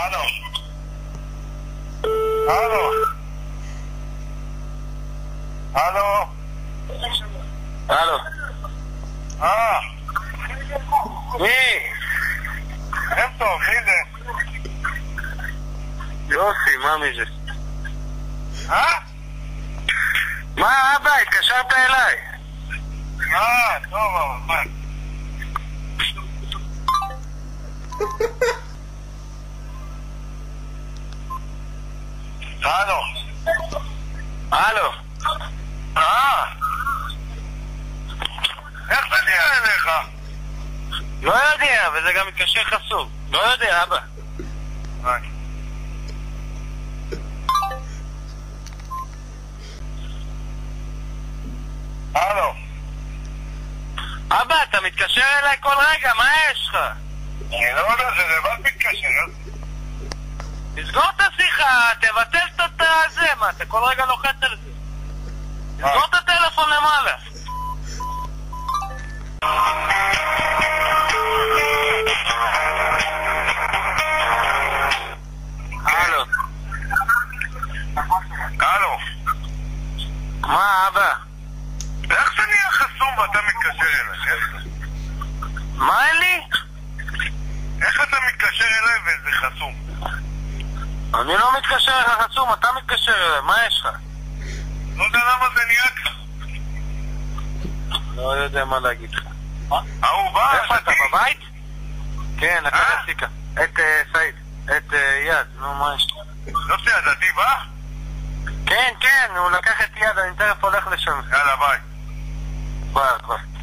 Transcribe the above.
הלו. הלו. הלו. הלו. מי? הם טוב, מי זה? יוסי, מה מי זה? מה אבא, התקשרת אליי? טוב, אבל מה? הלו. הלו. איך זה נראה אליך? לא יודע, וזה גם מתקשר חסום. לא יודע, אבא. הלו. אבא, אתה מתקשר אליי כל רגע, מה יש לך? אני לא יודע, זה לבד מתקשר. תסגור את השיחה, תבטל את זה, מה, אתה כל רגע לוחץ על זה. תסגור את הטלפון למעלה. הלו. הלו. מה, אבא? איך זה נהיה חסום ואתה מתקשר אליי? מה אין לי? איך אתה מתקשר אליי וזה חסום? אני לא מתקשר אליך חסום, אתה מתקשר אליי, מה יש לך? לא יודע למה זה נהיה ככה. לא יודע מה להגיד לך. ההוא בא, איפה אתה, בבית? כן, אתה הפסיקה. את סעיד. את יד, נו מה יש לך? לא יודע, דעתי בא? כן, כן, הוא לקח את יד, אני תכף הולך לשם. יאללה, ביי. ביי, ביי.